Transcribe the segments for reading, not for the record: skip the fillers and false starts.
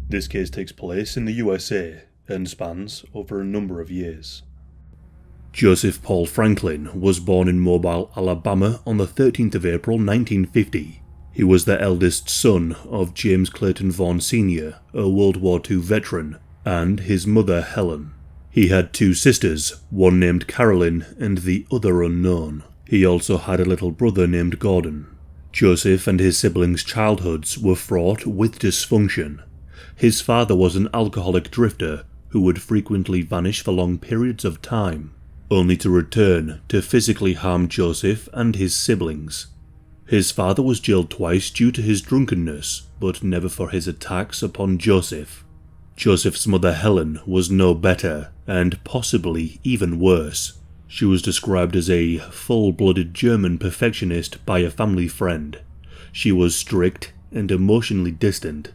This case takes place in the USA and spans over a number of years. Joseph Paul Franklin was born in Mobile, Alabama on the 13th of April 1950. He was the eldest son of James Clayton Vaughan Sr., a World War II veteran, and his mother Helen. He had two sisters, one named Carolyn and the other unknown. He also had a little brother named Gordon. Joseph and his siblings' childhoods were fraught with dysfunction. His father was an alcoholic drifter who would frequently vanish for long periods of time, only to return to physically harm Joseph and his siblings. His father was jailed twice due to his drunkenness, but never for his attacks upon Joseph. Joseph's mother Helen was no better, and possibly even worse. She was described as a full-blooded German perfectionist by a family friend. She was strict and emotionally distant.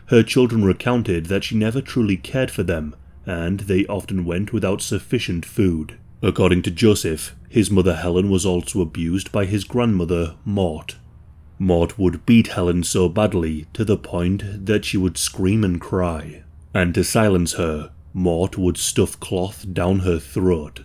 Her children recounted that she never truly cared for them, and they often went without sufficient food. According to Joseph, his mother Helen was also abused by his grandmother Mort. Mort would beat Helen so badly to the point that she would scream and cry, and to silence her, Mort would stuff cloth down her throat.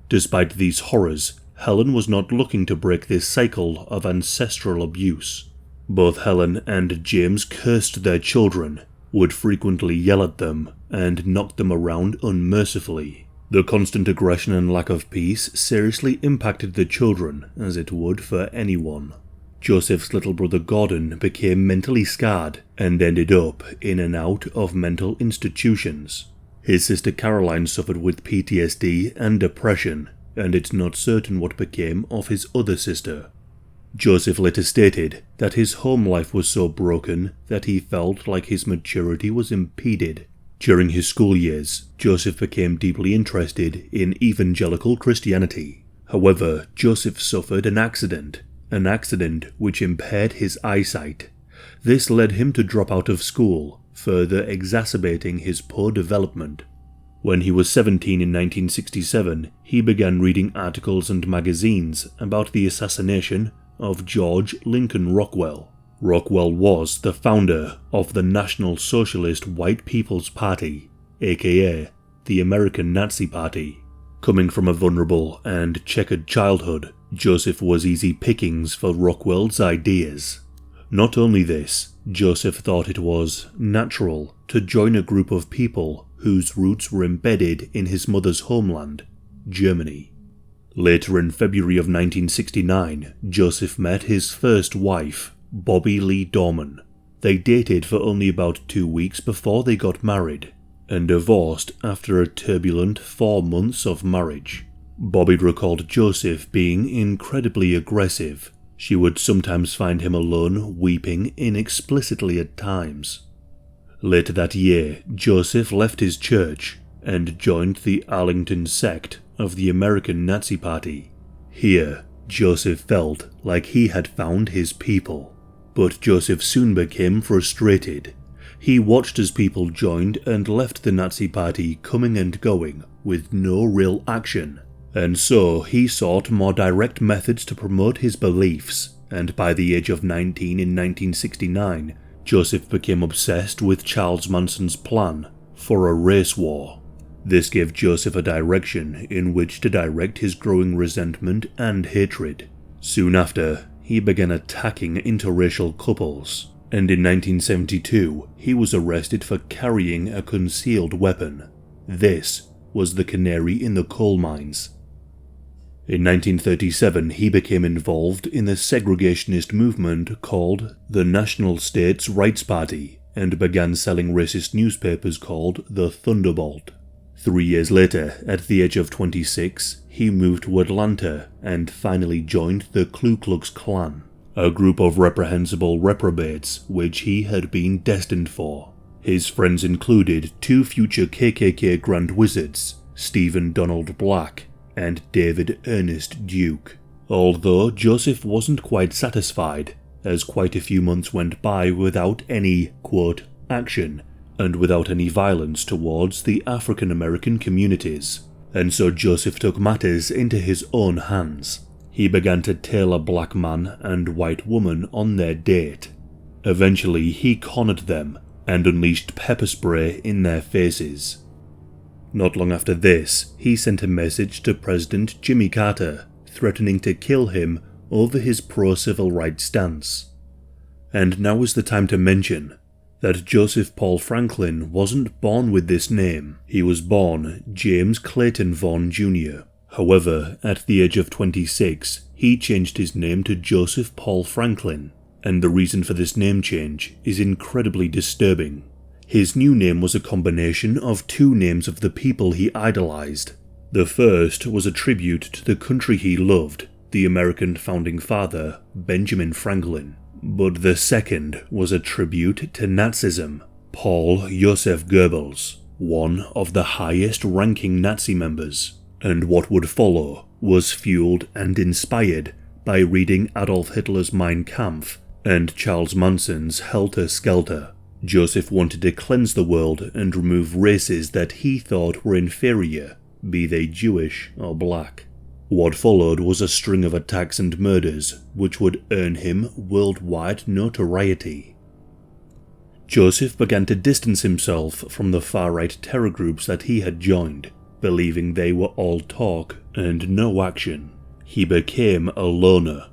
Despite these horrors, Helen was not looking to break this cycle of ancestral abuse. Both Helen and James cursed their children, would frequently yell at them, and knock them around unmercifully. The constant aggression and lack of peace seriously impacted the children, as it would for anyone. Joseph's little brother Gordon became mentally scarred and ended up in and out of mental institutions. His sister Caroline suffered with PTSD and depression, and it's not certain what became of his other sister. Joseph later stated that his home life was so broken that he felt like his maturity was impeded. During his school years, Joseph became deeply interested in evangelical Christianity. However, Joseph suffered an accident which impaired his eyesight. This led him to drop out of school, further exacerbating his poor development. When he was 17 in 1967, he began reading articles and magazines about the assassination of George Lincoln Rockwell. Rockwell was the founder of the National Socialist White People's Party, aka the American Nazi Party. Coming from a vulnerable and checkered childhood, Joseph was easy pickings for Rockwell's ideas. Not only this, Joseph thought it was natural to join a group of people whose roots were embedded in his mother's homeland, Germany. Later in February of 1969, Joseph met his first wife, Bobby Lee Dorman. They dated for only about 2 weeks before they got married, and divorced after a turbulent 4 months of marriage. Bobby recalled Joseph being incredibly aggressive. She would sometimes find him alone, weeping inexplicitly at times. Later that year, Joseph left his church and joined the Arlington sect of the American Nazi Party. Here, Joseph felt like he had found his people. But Joseph soon became frustrated. He watched as people joined and left the Nazi Party coming and going with no real action. And so he sought more direct methods to promote his beliefs, and by the age of 19 in 1969, Joseph became obsessed with Charles Manson's plan for a race war. This gave Joseph a direction in which to direct his growing resentment and hatred. Soon after, he began attacking interracial couples, and in 1972, he was arrested for carrying a concealed weapon. This was the canary in the coal mines. In 1937, he became involved in the segregationist movement called the National States' Rights Party and began selling racist newspapers called the Thunderbolt. 3 years later, at the age of 26, he moved to Atlanta and finally joined the Ku Klux Klan, a group of reprehensible reprobates which he had been destined for. His friends included 2 future KKK Grand Wizards, Stephen Donald Black and David Ernest Duke. Although Joseph wasn't quite satisfied, as quite a few months went by without any, quote, action, and without any violence towards the African American communities, and so Joseph took matters into his own hands. He began to tail a black man and white woman on their date. Eventually he cornered them, and unleashed pepper spray in their faces. Not long after this, he sent a message to President Jimmy Carter, threatening to kill him over his pro-civil rights stance. And now is the time to mention that Joseph Paul Franklin wasn't born with this name. He was born James Clayton Vaughn Jr. However, at the age of 26, he changed his name to Joseph Paul Franklin, and the reason for this name change is incredibly disturbing. His new name was a combination of two names of the people he idolized. The first was a tribute to the country he loved, the American founding father, Benjamin Franklin. But the second was a tribute to Nazism, Paul Joseph Goebbels, one of the highest-ranking Nazi members. And what would follow was fueled and inspired by reading Adolf Hitler's Mein Kampf and Charles Manson's Helter Skelter. Joseph wanted to cleanse the world and remove races that he thought were inferior, be they Jewish or black. What followed was a string of attacks and murders which would earn him worldwide notoriety. Joseph began to distance himself from the far-right terror groups that he had joined, believing they were all talk and no action. He became a loner.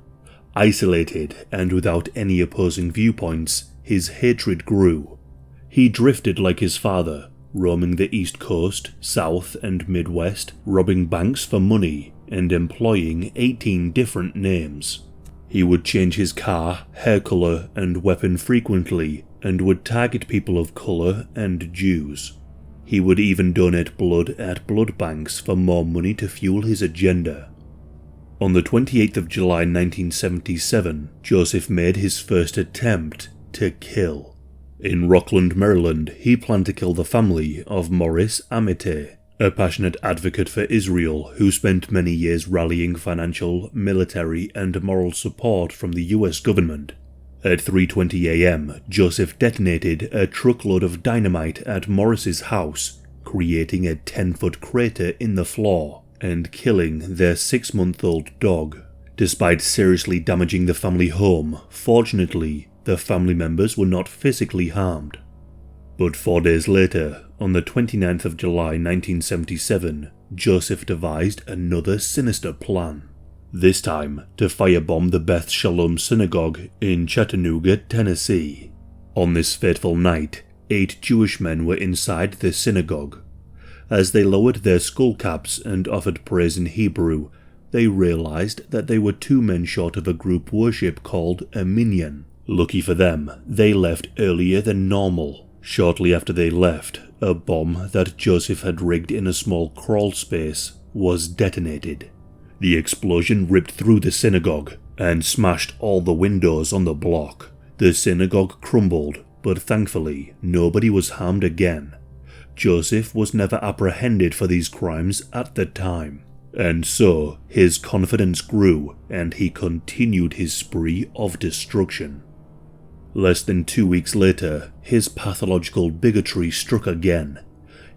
Isolated and without any opposing viewpoints, his hatred grew. He drifted like his father, roaming the East Coast, South and Midwest, robbing banks for money and employing 18 different names. He would change his car, hair colour and weapon frequently and would target people of colour and Jews. He would even donate blood at blood banks for more money to fuel his agenda. On the 28th of July 1977, Joseph made his first attempt to kill. In Rockland, Maryland, he planned to kill the family of Maurice Amete, a passionate advocate for Israel who spent many years rallying financial, military and moral support from the US government. At 3:20 a.m., Joseph detonated a truckload of dynamite at Maurice's house, creating a 10-foot crater in the floor and killing their 6-month-old dog. Despite seriously damaging the family home, fortunately, the family members were not physically harmed. But 4 days later, on the 29th of July 1977, Joseph devised another sinister plan. This time to firebomb the Beth Shalom Synagogue in Chattanooga, Tennessee. On this fateful night, 8 Jewish men were inside the synagogue. As they lowered their skull caps and offered praise in Hebrew, they realized that they were 2 men short of a group worship called a minyan. Lucky for them, they left earlier than normal. Shortly after they left, a bomb that Joseph had rigged in a small crawl space was detonated. The explosion ripped through the synagogue and smashed all the windows on the block. The synagogue crumbled, but thankfully nobody was harmed again. Joseph was never apprehended for these crimes at the time, and so his confidence grew and he continued his spree of destruction. Less than 2 weeks later, his pathological bigotry struck again.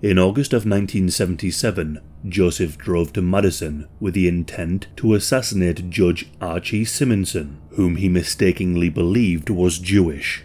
In August of 1977, Joseph drove to Madison with the intent to assassinate Judge Archie Simonson, whom he mistakenly believed was Jewish.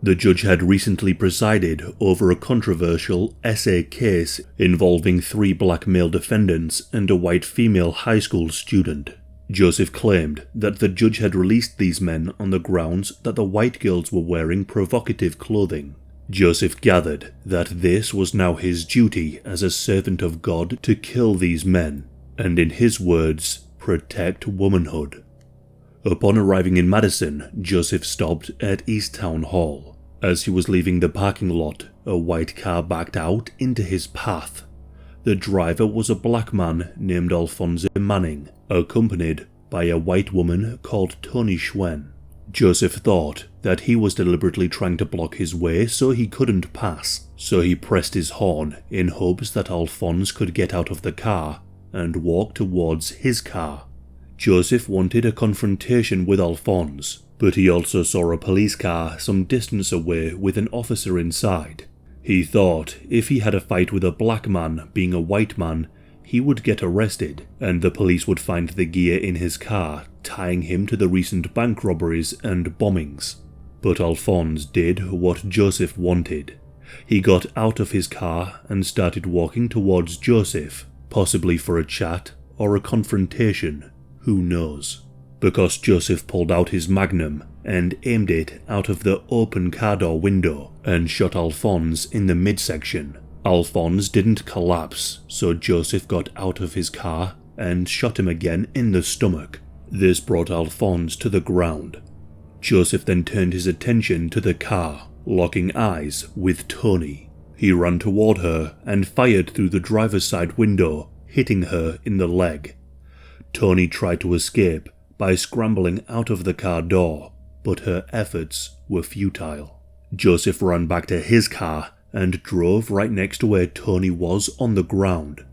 The judge had recently presided over a controversial essay case involving 3 black male defendants and a white female high school student. Joseph claimed that the judge had released these men on the grounds that the white girls were wearing provocative clothing. Joseph gathered that this was now his duty as a servant of God to kill these men, and in his words, protect womanhood. Upon arriving in Madison, Joseph stopped at East Town Hall. As he was leaving the parking lot, a white car backed out into his path. The driver was a black man named Alphonse Manning, accompanied by a white woman called Toni Schwen. Joseph thought that he was deliberately trying to block his way so he couldn't pass, so he pressed his horn in hopes that Alphonse could get out of the car and walk towards his car. Joseph wanted a confrontation with Alphonse, but he also saw a police car some distance away with an officer inside. He thought if he had a fight with a black man being a white man, he would get arrested, and the police would find the gear in his car, tying him to the recent bank robberies and bombings. But Alphonse did what Jospeh wanted. He got out of his car and started walking towards Jospeh, possibly for a chat or a confrontation, who knows. Because Jospeh pulled out his magnum and aimed it out of the open car door window and shot Alphonse in the midsection. Alphonse didn't collapse, so Jospeh got out of his car and shot him again in the stomach. This brought Alphonse to the ground. Jospeh then turned his attention to the car, locking eyes with Toni. He ran toward her and fired through the driver's side window, hitting her in the leg. Toni tried to escape by scrambling out of the car door, but her efforts were futile. Jospeh ran back to his car and drove right next to where Toni was on the ground.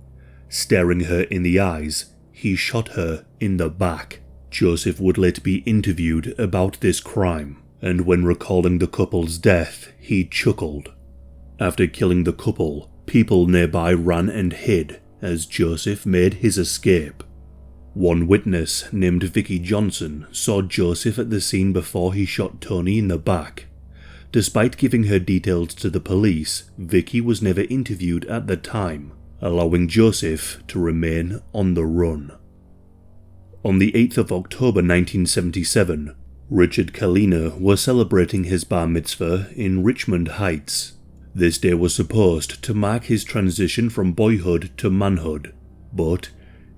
Staring her in the eyes, he shot her in the back. Jospeh would later be interviewed about this crime, and when recalling the couple's death, he chuckled. After killing the couple, people nearby ran and hid as Jospeh made his escape. One witness named Vicky Johnson saw Jospeh at the scene before he shot Toni in the back. Despite giving her details to the police, Vicky was never interviewed at the time, allowing Jospeh to remain on the run. On the 8th of October 1977, Richard Kalina was celebrating his bar mitzvah in Richmond Heights. This day was supposed to mark his transition from boyhood to manhood, but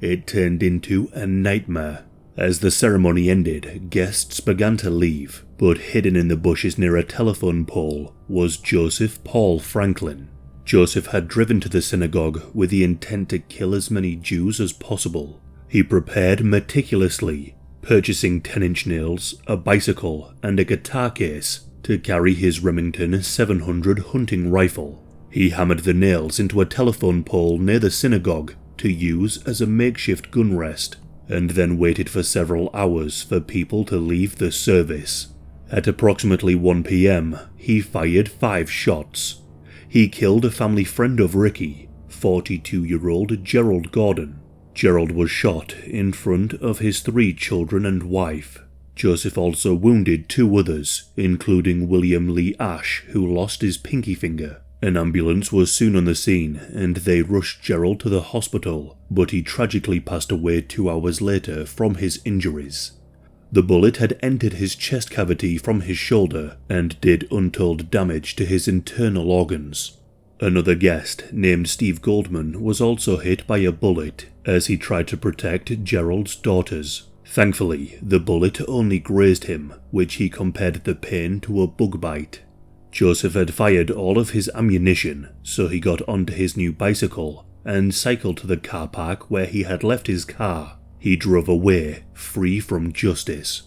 it turned into a nightmare. As the ceremony ended, guests began to leave, but hidden in the bushes near a telephone pole was Joseph Paul Franklin. Jospeh had driven to the synagogue with the intent to kill as many Jews as possible. He prepared meticulously, purchasing 10-inch nails, a bicycle, and a guitar case to carry his Remington 700 hunting rifle. He hammered the nails into a telephone pole near the synagogue to use as a makeshift gun rest, and then waited for several hours for people to leave the service. At approximately 1 p.m, he fired 5 shots. He killed a family friend of Ricky, 42-year-old Gerald Gordon. Gerald was shot in front of his 3 children and wife. Jospeh also wounded 2 others, including William Lee Ash, who lost his pinky finger. An ambulance was soon on the scene, and they rushed Gerald to the hospital, but he tragically passed away 2 hours later from his injuries. The bullet had entered his chest cavity from his shoulder and did untold damage to his internal organs. Another guest, named Steve Goldman, was also hit by a bullet as he tried to protect Gerald's daughters. Thankfully, the bullet only grazed him, which he compared the pain to a bug bite. Jospeh had fired all of his ammunition, so he got onto his new bicycle and cycled to the car park where he had left his car. He drove away, free from justice.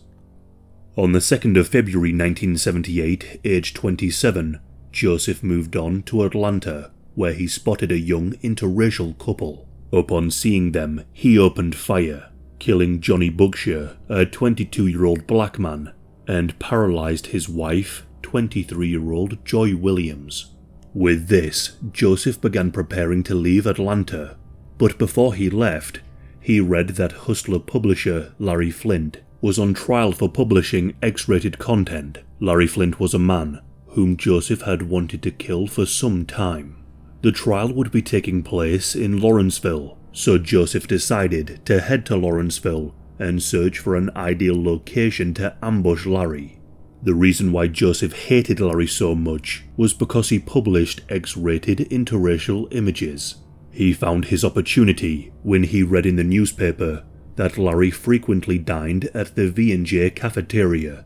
On the 2nd of February 1978, aged 27, Jospeh moved on to Atlanta, where he spotted a young interracial couple. Upon seeing them, he opened fire, killing Johnny Buckshire, a 22-year-old black man, and paralyzed his wife, 23-year-old Joy Williams. With this, Jospeh began preparing to leave Atlanta, but before he left, he read that Hustler publisher Larry Flynt was on trial for publishing X-rated content. Larry Flynt was a man whom Jospeh had wanted to kill for some time. The trial would be taking place in Lawrenceville, so Jospeh decided to head to Lawrenceville and search for an ideal location to ambush Larry. The reason why Jospeh hated Larry so much was because he published X-rated interracial images. He found his opportunity when he read in the newspaper that Larry frequently dined at the V&J cafeteria.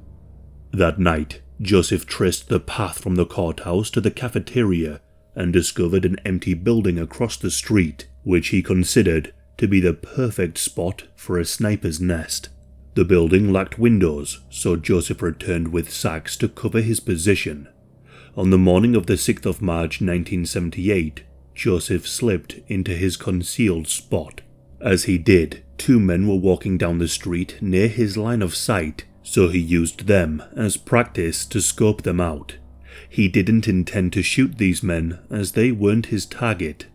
That night, Jospeh traced the path from the courthouse to the cafeteria and discovered an empty building across the street, which he considered to be the perfect spot for a sniper's nest. The building lacked windows, so Jospeh returned with sacks to cover his position. On the morning of the 6th of March 1978, Jospeh slipped into his concealed spot. As he did, 2 men were walking down the street near his line of sight, so he used them as practice to scope them out. He didn't intend to shoot these men as they weren't his target.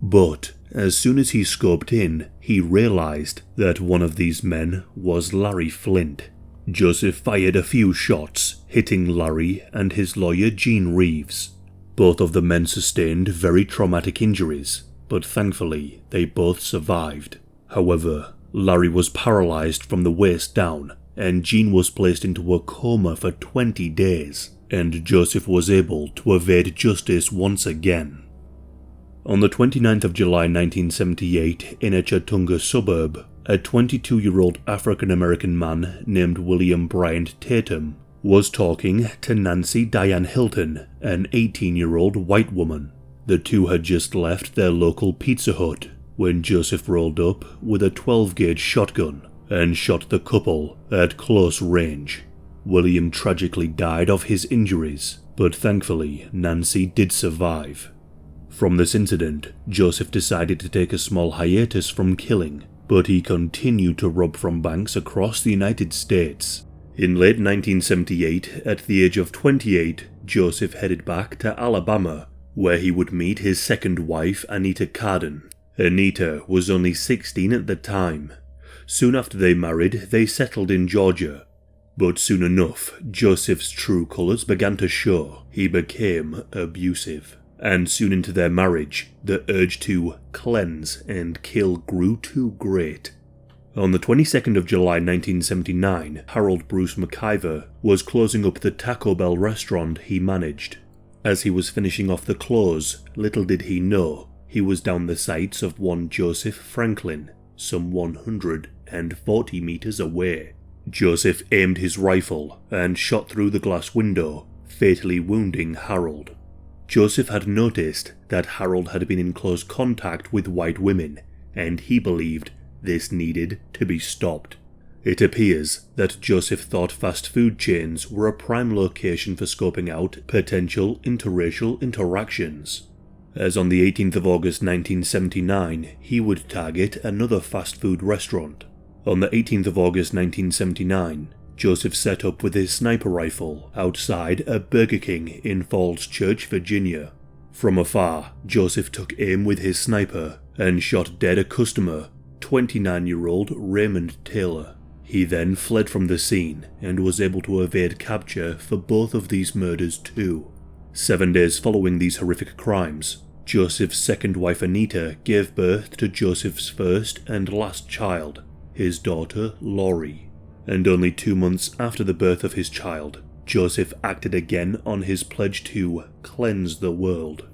But as soon as he scoped in, he realized that one of these men was Larry Flynt. Joseph fired a few shots, hitting Larry and his lawyer Gene Reeves. Both of the men sustained very traumatic injuries, but thankfully they both survived. However, Larry was paralyzed from the waist down, and Gene was placed into a coma for 20 days, and Joseph was able to evade justice once again. On the 29th of July 1978, in a Chatunga suburb, a 22-year-old African-American man named William Bryant Tatum was talking to Nancy Diane Hilton, an 18-year-old white woman. The two had just left their local Pizza Hut when Joseph rolled up with a 12-gauge shotgun and shot the couple at close range. William tragically died of his injuries, but thankfully Nancy did survive. From this incident, Joseph decided to take a small hiatus from killing, but he continued to rob from banks across the United States. In late 1978, at the age of 28, Joseph headed back to Alabama, where he would meet his second wife, Anita Carden. Anita was only 16 at the time. Soon after they married, they settled in Georgia. But soon enough, Joseph's true colours began to show. He became abusive. And soon into their marriage, the urge to cleanse and kill grew too great. On the 22nd of July 1979, Harold Bruce McIver was closing up the Taco Bell restaurant he managed. As he was finishing off the close, little did he know, he was down the sights of one Joseph Franklin, some 140 meters away. Joseph aimed his rifle and shot through the glass window, fatally wounding Harold. Joseph had noticed that Harold had been in close contact with white women, and he believed this needed to be stopped. It appears that Joseph thought fast food chains were a prime location for scoping out potential interracial interactions, as on the 18th of August 1979 he would target another fast food restaurant. On the 18th of August 1979, Joseph set up with his sniper rifle outside a Burger King in Falls Church, Virginia. From afar, Joseph took aim with his sniper and shot dead a customer, 29-year-old Raymond Taylor. He then fled from the scene and was able to evade capture for both of these murders too. 7 days following these horrific crimes, Joseph's second wife Anita gave birth to Joseph's first and last child, his daughter Laurie. And only 2 months after the birth of his child, Joseph acted again on his pledge to cleanse the world.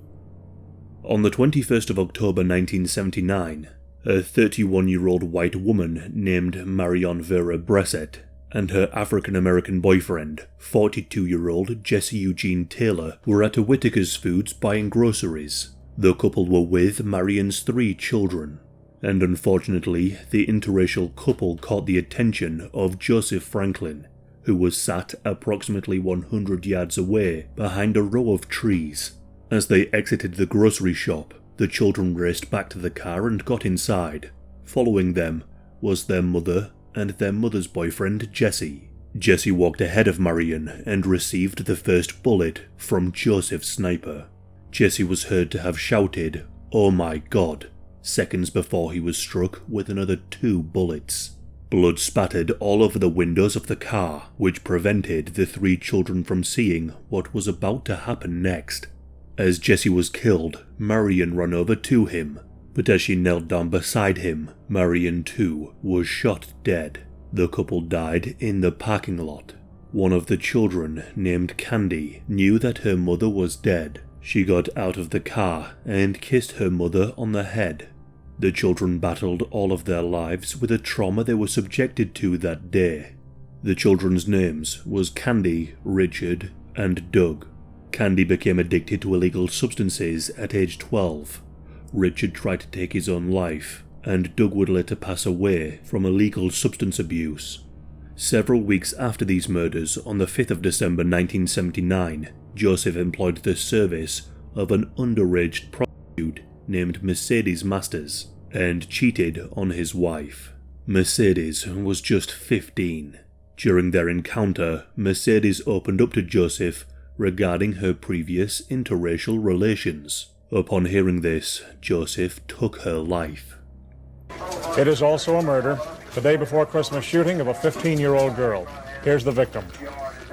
On the 21st of October 1979, a 31-year-old white woman named Marion Vera Bressett and her African-American boyfriend, 42-year-old Jesse Eugene Taylor, were at a Whitaker's Foods buying groceries. The couple were with Marion's 3 children. And unfortunately, the interracial couple caught the attention of Joseph Franklin, who was sat approximately 100 yards away behind a row of trees. As they exited the grocery shop, the children raced back to the car and got inside. Following them was their mother and their mother's boyfriend Jesse. Jesse walked ahead of Marion and received the first bullet from Joseph's sniper. Jesse was heard to have shouted, "Oh my God," seconds before he was struck with another 2 bullets. Blood spattered all over the windows of the car, which prevented the 3 children from seeing what was about to happen next. As Jesse was killed, Marion ran over to him, but as she knelt down beside him, Marion too was shot dead. The couple died in the parking lot. One of the children, named Candy, knew that her mother was dead. She got out of the car and kissed her mother on the head. The children battled all of their lives with the trauma they were subjected to that day. The children's names was Candy, Richard, and Doug. Candy became addicted to illegal substances at age 12. Richard tried to take his own life, and Doug would later pass away from illegal substance abuse. Several weeks after these murders, on the 5th of December 1979, Joseph employed the service of an underage prostitute named Mercedes Masters and cheated on his wife. Mercedes was just 15. During their encounter, Mercedes opened up to Joseph regarding her previous interracial relations. Upon hearing this, Joseph took her life. It is also a murder, the day before Christmas shooting of a 15-year-old girl. Here's the victim,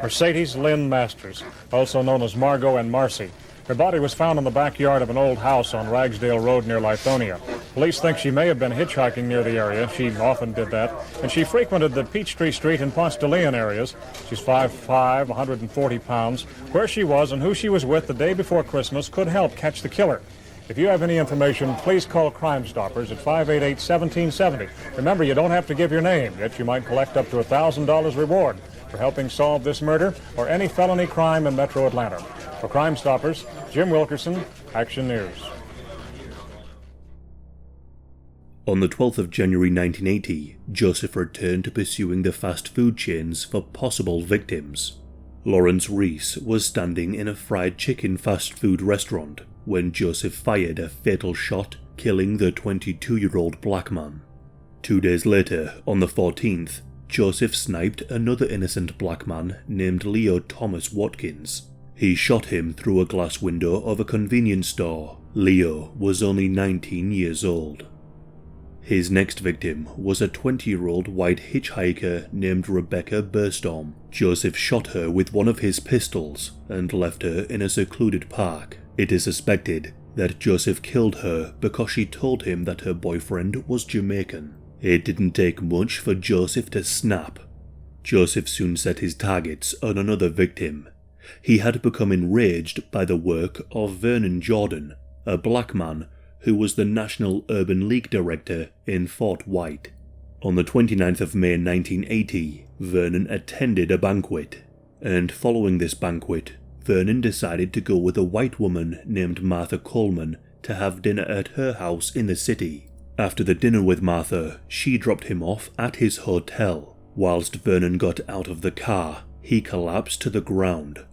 Mercedes Lynn Masters, also known as Margot and Marcy. Her body was found in the backyard of an old house on Ragsdale Road near Lithonia. Police think she may have been hitchhiking near the area. She often did that. And she frequented the Peachtree Street and Ponce de Leon areas. She's 5'5", 140 pounds. Where she was and who she was with the day before Christmas could help catch the killer. If you have any information, please call Crime Stoppers at 588-1770. Remember, you don't have to give your name, yet you might collect up to $1,000 reward for helping solve this murder or any felony crime in Metro Atlanta. For Crime Stoppers, Jim Wilkerson, Action News. On the 12th of January 1980, Jospeh returned to pursuing the fast food chains for possible victims. Lawrence Reese was standing in a fried chicken fast food restaurant when Jospeh fired a fatal shot, killing the 22-year-old black man. 2 days later, on the 14th, Jospeh sniped another innocent black man named Leo Thomas Watkins. He shot him through a glass window of a convenience store. Leo was only 19 years old. His next victim was a 20-year-old white hitchhiker named Rebecca Burstorm. Jospeh shot her with one of his pistols and left her in a secluded park. It is suspected that Jospeh killed her because she told him that her boyfriend was Jamaican. It didn't take much for Jospeh to snap. Jospeh soon set his targets on another victim. He had become enraged by the work of Vernon Jordan, a black man who was the National Urban League director in Fort White. On the 29th of May 1980, Vernon attended a banquet, and following this banquet, Vernon decided to go with a white woman named Martha Coleman to have dinner at her house in the city. After the dinner with Martha, she dropped him off at his hotel. Whilst Vernon got out of the car, he collapsed to the ground.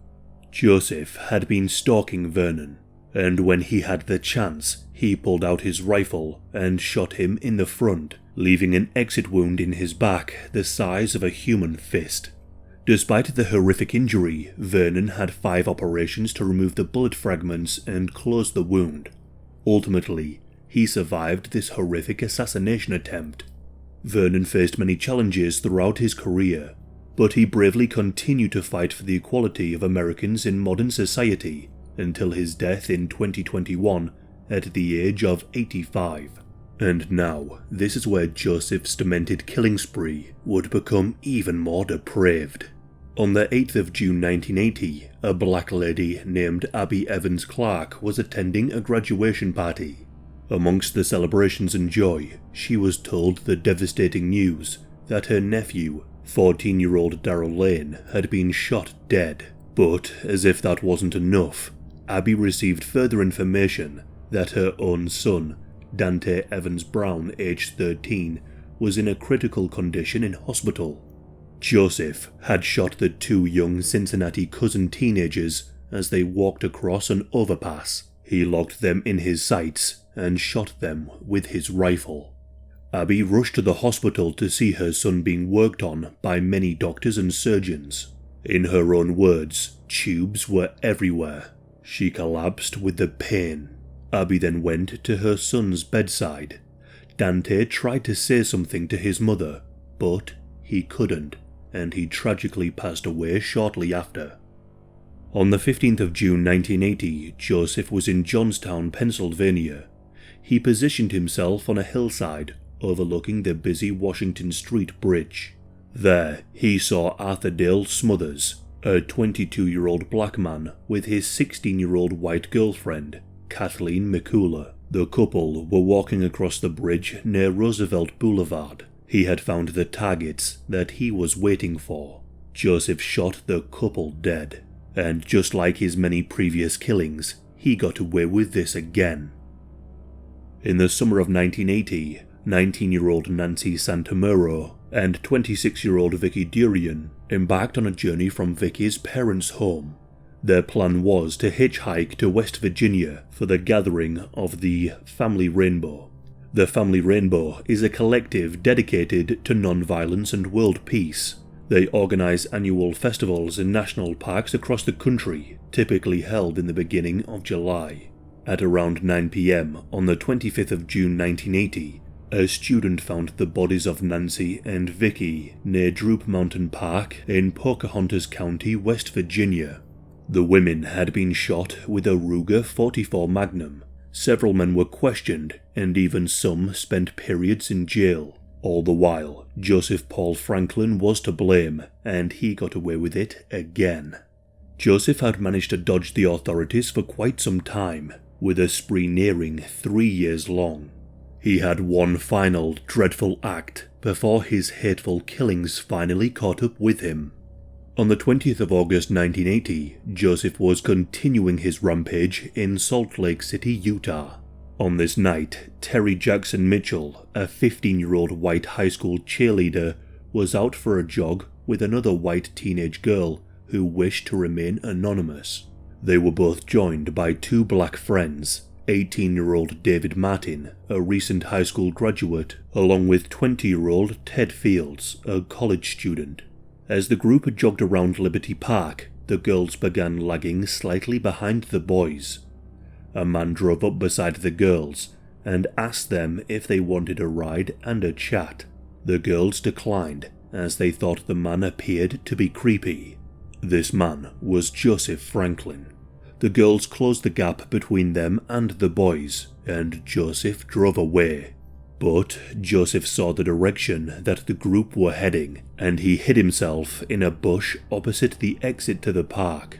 Jospeh had been stalking Vernon, and when he had the chance, he pulled out his rifle and shot him in the front, leaving an exit wound in his back the size of a human fist. Despite the horrific injury, Vernon had 5 operations to remove the bullet fragments and close the wound. Ultimately, he survived this horrific assassination attempt. Vernon faced many challenges throughout his career, but he bravely continued to fight for the equality of Americans in modern society until his death in 2021 at the age of 85. And now, this is where Jospeh's demented killing spree would become even more depraved. On the 8th of June 1980, a black lady named Abby Evans Clark was attending a graduation party. Amongst the celebrations and joy, she was told the devastating news that her nephew, 14-year-old Darrell Lane, had been shot dead. But, as if that wasn't enough, Abby received further information that her own son, Dante Evans Brown, aged 13, was in a critical condition in hospital. Jospeh had shot the 2 young Cincinnati cousin teenagers as they walked across an overpass. He locked them in his sights and shot them with his rifle. Abby rushed to the hospital to see her son being worked on by many doctors and surgeons. In her own words, tubes were everywhere. She collapsed with the pain. Abby then went to her son's bedside. Dante tried to say something to his mother, but he couldn't, and he tragically passed away shortly after. On the 15th of June 1980, Jospeh was in Johnstown, Pennsylvania. He positioned himself on a hillside overlooking the busy Washington Street Bridge. There, he saw Arthur Dale Smothers, a 22-year-old black man with his 16-year-old white girlfriend, Kathleen McCullough. The couple were walking across the bridge near Roosevelt Boulevard. He had found the targets that he was waiting for. Jospeh shot the couple dead, and just like his many previous killings, he got away with this again. In the summer of 1980, 19-year-old Nancy Santamero and 26-year-old Vicky Durian embarked on a journey from Vicky's parents' home. Their plan was to hitchhike to West Virginia for the gathering of the Family Rainbow. The Family Rainbow is a collective dedicated to non-violence and world peace. They organize annual festivals in national parks across the country, typically held in the beginning of July. At around 9 p.m. on the 25th of June 1980, A student found the bodies of Nancy and Vicky near Droop Mountain Park in Pocahontas County, West Virginia. The women had been shot with a Ruger 44 Magnum. Several men were questioned, and even some spent periods in jail. All the while, Joseph Paul Franklin was to blame, and he got away with it again. Joseph had managed to dodge the authorities for quite some time, with a spree nearing 3 years long. He had one final dreadful act before his hateful killings finally caught up with him. On the 20th of August 1980, Joseph was continuing his rampage in Salt Lake City, Utah. On this night, Terry Jackson Mitchell, a 15-year-old white high school cheerleader, was out for a jog with another white teenage girl who wished to remain anonymous. They were both joined by two black friends, 18-year-old David Martin, a recent high school graduate, along with 20-year-old Ted Fields, a college student. As the group jogged around Liberty Park, the girls began lagging slightly behind the boys. A man drove up beside the girls and asked them if they wanted a ride and a chat. The girls declined, as they thought the man appeared to be creepy. This man was Joseph Franklin. The girls closed the gap between them and the boys, and Joseph drove away. But Joseph saw the direction that the group were heading, and he hid himself in a bush opposite the exit to the park.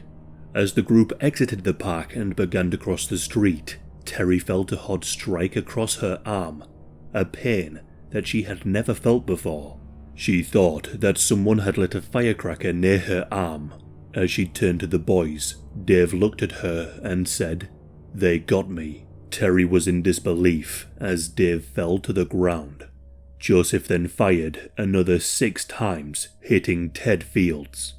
As the group exited the park and began to cross the street, Terry felt a hot strike across her arm, a pain that she had never felt before. She thought that someone had lit a firecracker near her arm. As she turned to the boys, Dave looked at her and said, "They got me." Terry was in disbelief as Dave fell to the ground. Joseph then fired another 6 times, hitting Ted Fields.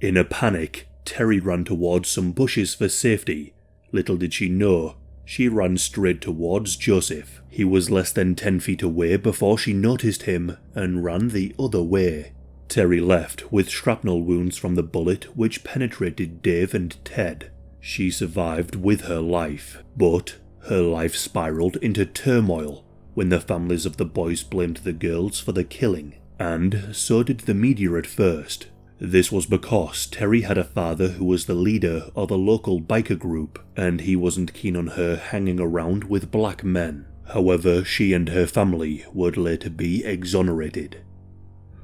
In a panic, Terry ran towards some bushes for safety. Little did she know, she ran straight towards Joseph. He was less than 10 feet away before she noticed him and ran the other way. Terry left with shrapnel wounds from the bullet which penetrated Dave and Ted. She survived with her life, but her life spiraled into turmoil when the families of the boys blamed the girls for the killing, and so did the media at first. This was because Terry had a father who was the leader of a local biker group, and he wasn't keen on her hanging around with black men. However, she and her family would later be exonerated.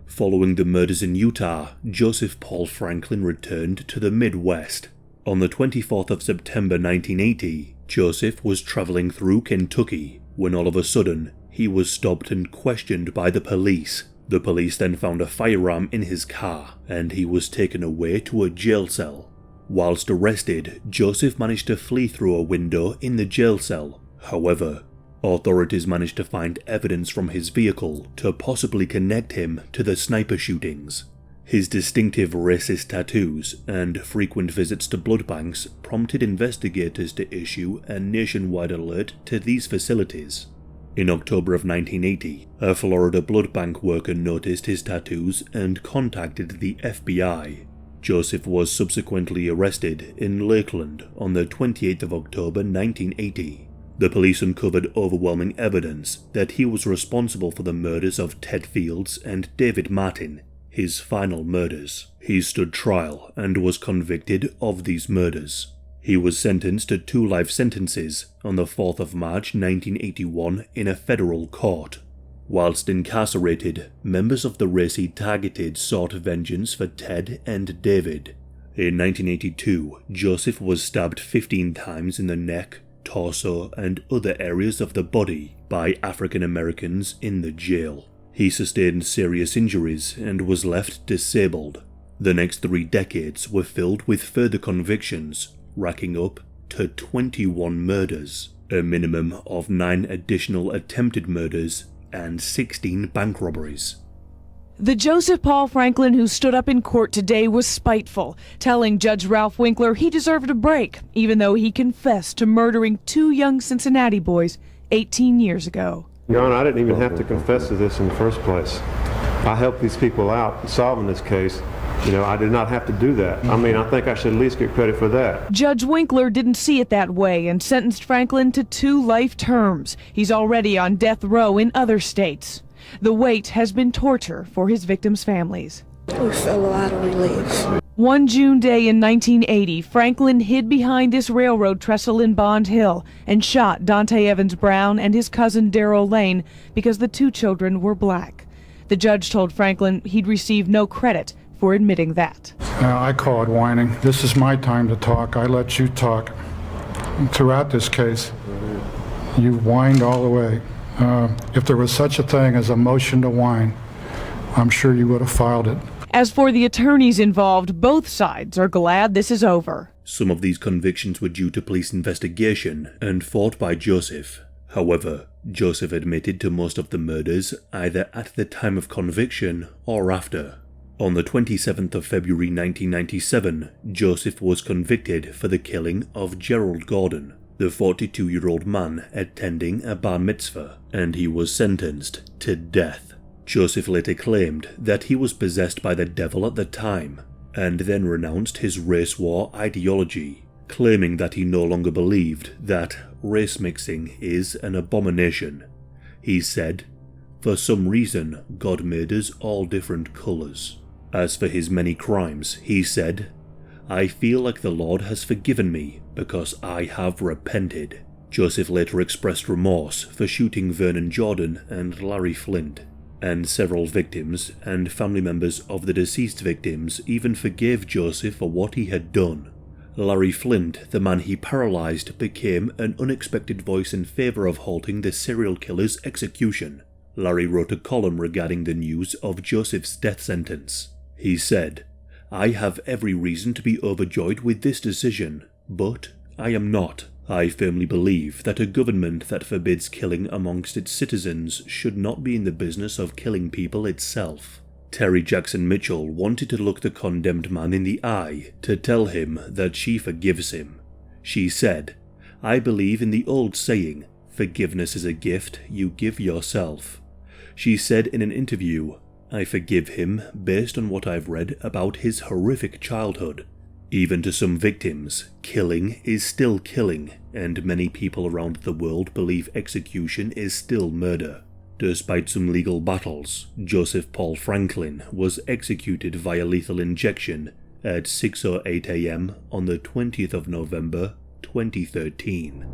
Following the murders in Utah, Joseph Paul Franklin returned to the Midwest. On the 24th of September 1980, Joseph was traveling through Kentucky when all of a sudden he was stopped and questioned by the police. The police then found a firearm in his car and he was taken away to a jail cell. Whilst arrested, Joseph managed to flee through a window in the jail cell. However, authorities managed to find evidence from his vehicle to possibly connect him to the sniper shootings. His distinctive racist tattoos and frequent visits to blood banks prompted investigators to issue a nationwide alert to these facilities. In October of 1980, a Florida blood bank worker noticed his tattoos and contacted the FBI. Joseph was subsequently arrested in Lakeland on the 28th of October 1980. The police uncovered overwhelming evidence that he was responsible for the murders of Ted Fields and David Martin, his final murders. He stood trial and was convicted of these murders. He was sentenced to 2 life sentences on the 4th of March 1981 in a federal court. Whilst incarcerated, members of the race he targeted sought vengeance for Ted and David. In 1982, Joseph was stabbed 15 times in the neck, torso, and other areas of the body by African Americans in the jail. He sustained serious injuries and was left disabled. The next 3 decades were filled with further convictions, racking up to 21 murders, a minimum of 9 additional attempted murders, and 16 bank robberies. The Joseph Paul Franklin who stood up in court today was spiteful, telling Judge Ralph Winkler he deserved a break, even though he confessed to murdering 2 young Cincinnati boys 18 years ago. Your Honor, I didn't even have to confess to this in the first place. I helped these people out in solving this case I did not have to do that. I mean, I think I should at least get credit for that. Judge Winkler didn't see it that way and sentenced Franklin to 2 life terms. He's already on death row in other states. The wait has been torture for his victims' families. We feel a lot of relief. One June day in 1980, Franklin hid behind this railroad trestle in Bond Hill and shot Dante Evans Brown and his cousin Darrell Lane because the 2 children were black. The judge told Franklin he'd receive no credit for admitting that. I call it whining. This is my time to talk. I let you talk. Throughout this case, you whined all the way. If there was such a thing as a motion to whine, I'm sure you would have filed it. As for the attorneys involved, both sides are glad this is over. Some of these convictions were due to police investigation and fought by Jospeh. However, Jospeh admitted to most of the murders either at the time of conviction or after. On the 27th of February 1997, Jospeh was convicted for the killing of Gerald Gordon, the 42-year-old man attending a bar mitzvah, and he was sentenced to death. Jospeh later claimed that he was possessed by the devil at the time, and then renounced his race war ideology, claiming that he no longer believed that race mixing is an abomination. He said, "For some reason, God made us all different colours." As for his many crimes, he said, "I feel like the Lord has forgiven me because I have repented." Jospeh later expressed remorse for shooting Vernon Jordan and Larry Flynt, and several victims and family members of the deceased victims even forgave Jospeh for what he had done. Larry Flynt, the man he paralysed, became an unexpected voice in favour of halting the serial killer's execution. Larry wrote a column regarding the news of Joseph's death sentence. He said, "I have every reason to be overjoyed with this decision, but I am not. I firmly believe that a government that forbids killing amongst its citizens should not be in the business of killing people itself." Terry Jackson Mitchell wanted to look the condemned man in the eye to tell him that she forgives him. She said, "I believe in the old saying, forgiveness is a gift you give yourself." She said in an interview, "I forgive him based on what I've read about his horrific childhood. Even to some victims, killing is still killing, and many people around the world believe execution is still murder." Despite some legal battles, Joseph Paul Franklin was executed via lethal injection at 6:08 a.m. on the 20th of November, 2013.